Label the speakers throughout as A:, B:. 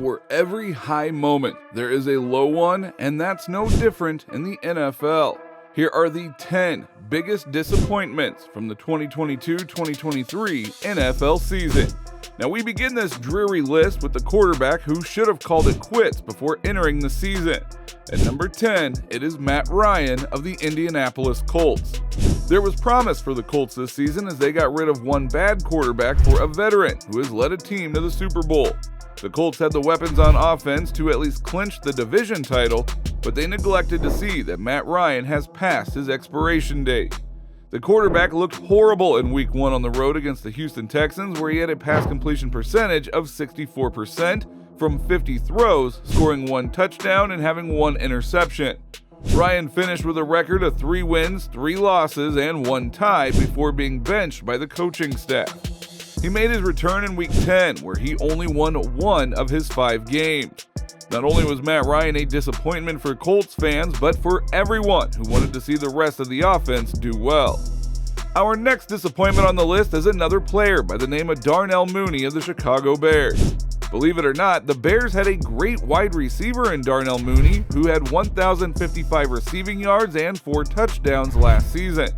A: For every high moment, there is a low one, and that's no different in the NFL. Here are the 10 biggest disappointments from the 2022-2023 NFL season. Now, we begin this dreary list with the quarterback who should have called it quits before entering the season. At number 10, it is Matt Ryan of the Indianapolis Colts. There was promise for the Colts this season as they got rid of one bad quarterback for a veteran who has led a team to the Super Bowl. The Colts had the weapons on offense to at least clinch the division title, but they neglected to see that Matt Ryan has passed his expiration date. The quarterback looked horrible in Week 1 on the road against the Houston Texans, where he had a pass completion percentage of 64% from 50 throws, scoring 1 touchdown and having 1 interception. Ryan finished with a record of 3 wins, 3 losses, and 1 tie before being benched by the coaching staff. He made his return in Week 10, where he only won 1 of his 5 games. Not only was Matt Ryan a disappointment for Colts fans, but for everyone who wanted to see the rest of the offense do well. Our next disappointment on the list is another player by the name of Darnell Mooney of the Chicago Bears. Believe it or not, the Bears had a great wide receiver in Darnell Mooney, who had 1,055 receiving yards and 4 touchdowns last season.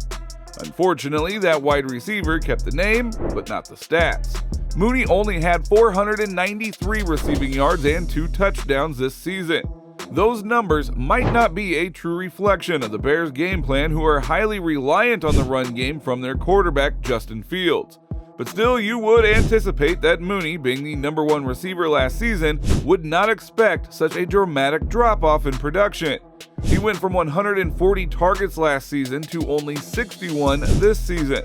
A: Unfortunately, that wide receiver kept the name, but not the stats. Mooney only had 493 receiving yards and 2 touchdowns this season. Those numbers might not be a true reflection of the Bears' game plan, who are highly reliant on the run game from their quarterback, Justin Fields. But still, you would anticipate that Mooney, being the number 1 receiver last season, would not expect such a dramatic drop-off in production. He went from 140 targets last season to only 61 this season.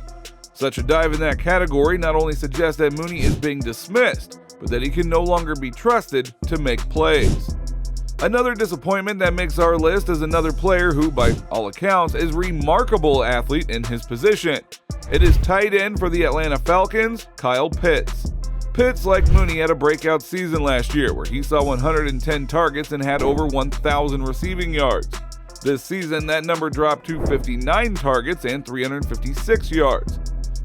A: Such a dive in that category not only suggests that Mooney is being dismissed, but that he can no longer be trusted to make plays. Another disappointment that makes our list is another player who, by all accounts, is a remarkable athlete in his position. It is tight end for the Atlanta Falcons, Kyle Pitts. Pitts, like Mooney, had a breakout season last year where he saw 110 targets and had over 1,000 receiving yards. This season, that number dropped to 59 targets and 356 yards.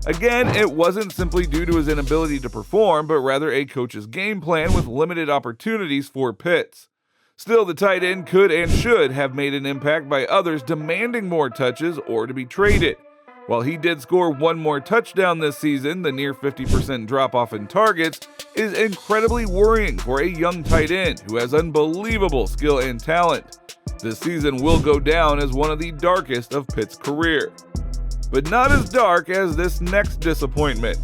A: Again, it wasn't simply due to his inability to perform, but rather a coach's game plan with limited opportunities for Pitts. Still, the tight end could and should have made an impact by others demanding more touches or to be traded. While he did score 1 more touchdown this season, the near 50% drop-off in targets is incredibly worrying for a young tight end who has unbelievable skill and talent. This season will go down as one of the darkest of Pitt's career. But not as dark as this next disappointment.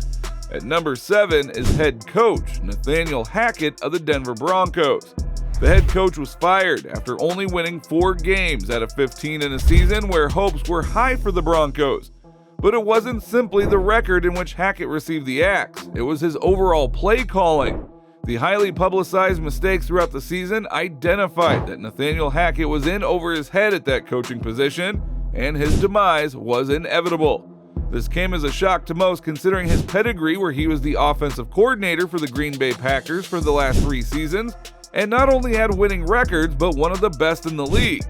A: At number 7 is head coach Nathaniel Hackett of the Denver Broncos. The head coach was fired after only winning 4 games out of 15 in a season where hopes were high for the Broncos. But it wasn't simply the record in which Hackett received the axe, it was his overall play calling. The highly publicized mistakes throughout the season identified that Nathaniel Hackett was in over his head at that coaching position, and his demise was inevitable. This came as a shock to most considering his pedigree, where he was the offensive coordinator for the Green Bay Packers for the last 3 seasons, and not only had winning records, but one of the best in the league.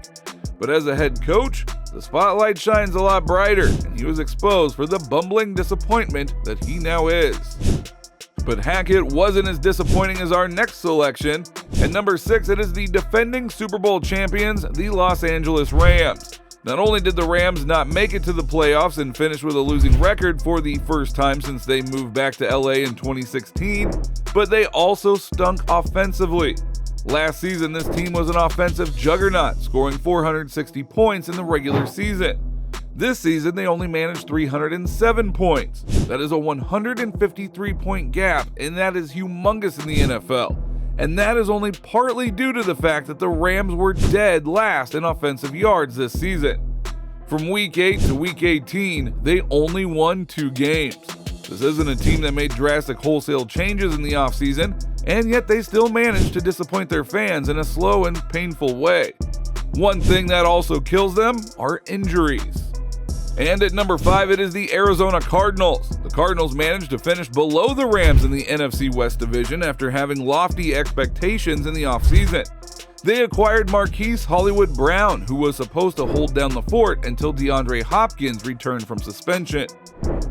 A: But as a head coach, the spotlight shines a lot brighter, and he was exposed for the bumbling disappointment that he now is. But Hackett wasn't as disappointing as our next selection. At number 6, it is the defending Super Bowl champions, the Los Angeles Rams. Not only did the Rams not make it to the playoffs and finish with a losing record for the first time since they moved back to LA in 2016, but they also stunk offensively. Last season, this team was an offensive juggernaut, scoring 460 points in the regular season. This season, they only managed 307 points. That is a 153-point gap, and that is humongous in the NFL. And that is only partly due to the fact that the Rams were dead last in offensive yards this season. From Week 8 to Week 18, they only won 2 games. This isn't a team that made drastic wholesale changes in the offseason, and yet they still managed to disappoint their fans in a slow and painful way. One thing that also kills them are injuries. And at number 5, it is the Arizona Cardinals. The Cardinals managed to finish below the Rams in the NFC West Division after having lofty expectations in the offseason. They acquired Marquise Hollywood Brown, who was supposed to hold down the fort until DeAndre Hopkins returned from suspension.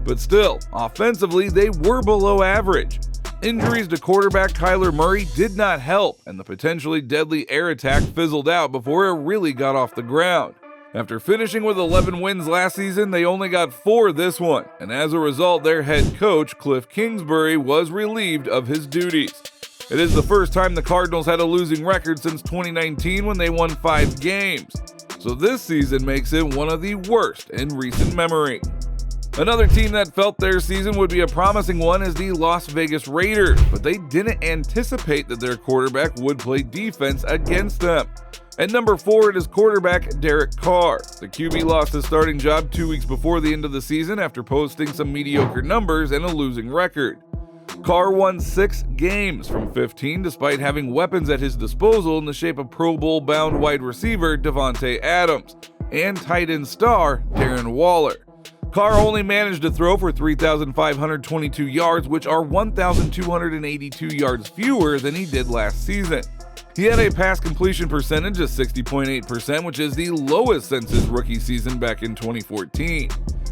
A: But still, offensively, they were below average. Injuries to quarterback Kyler Murray did not help, and the potentially deadly air attack fizzled out before it really got off the ground. After finishing with 11 wins last season, they only got 4 this one, and as a result, their head coach, Cliff Kingsbury, was relieved of his duties. It is the first time the Cardinals had a losing record since 2019 when they won 5 games, so this season makes it one of the worst in recent memory. Another team that felt their season would be a promising one is the Las Vegas Raiders, but they didn't anticipate that their quarterback would play defense against them. At number 4, it is quarterback Derek Carr. The QB lost his starting job 2 weeks before the end of the season after posting some mediocre numbers and a losing record. Carr won 6 games from 15 despite having weapons at his disposal in the shape of Pro Bowl-bound wide receiver Davante Adams and tight end star Darren Waller. Carr only managed to throw for 3,522 yards, which are 1,282 yards fewer than he did last season. He had a pass completion percentage of 60.8%, which is the lowest since his rookie season back in 2014.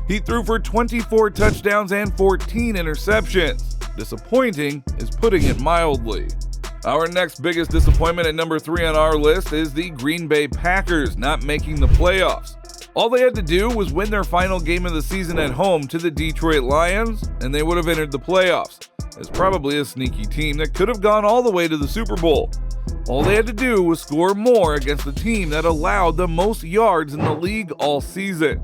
A: He threw for 24 touchdowns and 14 interceptions. Disappointing is putting it mildly. Our next biggest disappointment at number 3 on our list is the Green Bay Packers not making the playoffs. All they had to do was win their final game of the season at home to the Detroit Lions, and they would have entered the playoffs. It's probably a sneaky team that could have gone all the way to the Super Bowl. All they had to do was score more against the team that allowed the most yards in the league all season.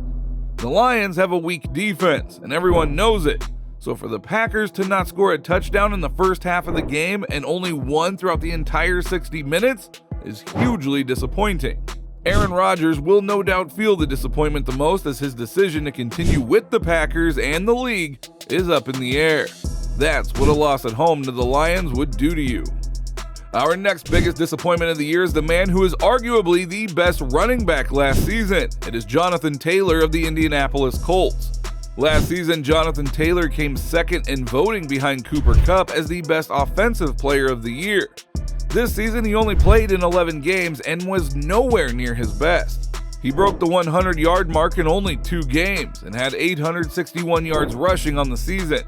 A: The Lions have a weak defense, and everyone knows it. So for the Packers to not score a touchdown in the first half of the game and only one throughout the entire 60 minutes is hugely disappointing. Aaron Rodgers will no doubt feel the disappointment the most, as his decision to continue with the Packers and the league is up in the air. That's what a loss at home to the Lions would do to you. Our next biggest disappointment of the year is the man who is arguably the best running back last season. It is Jonathan Taylor of the Indianapolis Colts. Last season, Jonathan Taylor came second in voting behind Cooper Kupp as the best offensive player of the year. This season, he only played in 11 games and was nowhere near his best. He broke the 100-yard mark in only 2 games and had 861 yards rushing on the season.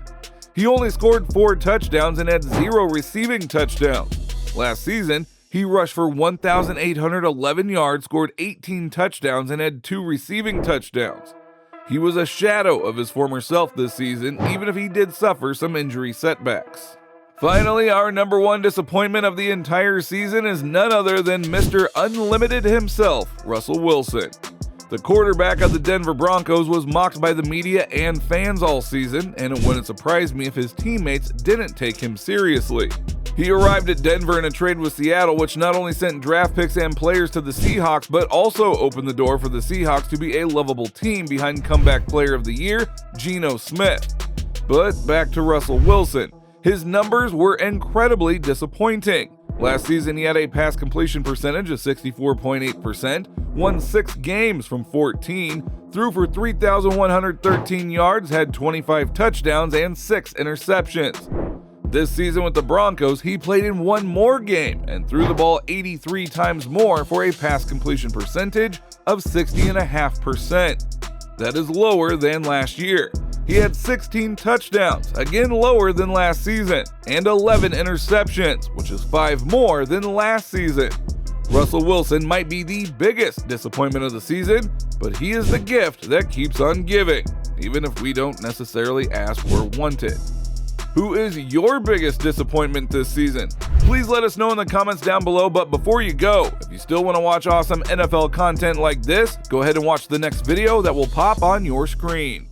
A: He only scored 4 touchdowns and had 0 receiving touchdowns. Last season, he rushed for 1,811 yards, scored 18 touchdowns, and had 2 receiving touchdowns. He was a shadow of his former self this season, even if he did suffer some injury setbacks. Finally, our number 1 disappointment of the entire season is none other than Mr. Unlimited himself, Russell Wilson. The quarterback of the Denver Broncos was mocked by the media and fans all season, and it wouldn't surprise me if his teammates didn't take him seriously. He arrived at Denver in a trade with Seattle, which not only sent draft picks and players to the Seahawks, but also opened the door for the Seahawks to be a lovable team behind comeback player of the year, Geno Smith. But back to Russell Wilson. His numbers were incredibly disappointing. Last season, he had a pass completion percentage of 64.8%, won 6 games from 14, threw for 3,113 yards, had 25 touchdowns, and 6 interceptions. This season with the Broncos, he played in 1 more game and threw the ball 83 times more for a pass completion percentage of 60.5%. That is lower than last year. He had 16 touchdowns, again lower than last season, and 11 interceptions, which is 5 more than last season. Russell Wilson might be the biggest disappointment of the season, but he is the gift that keeps on giving, even if we don't necessarily ask or want it. Who is your biggest disappointment this season? Please let us know in the comments down below, but before you go, if you still want to watch awesome NFL content like this, go ahead and watch the next video that will pop on your screen.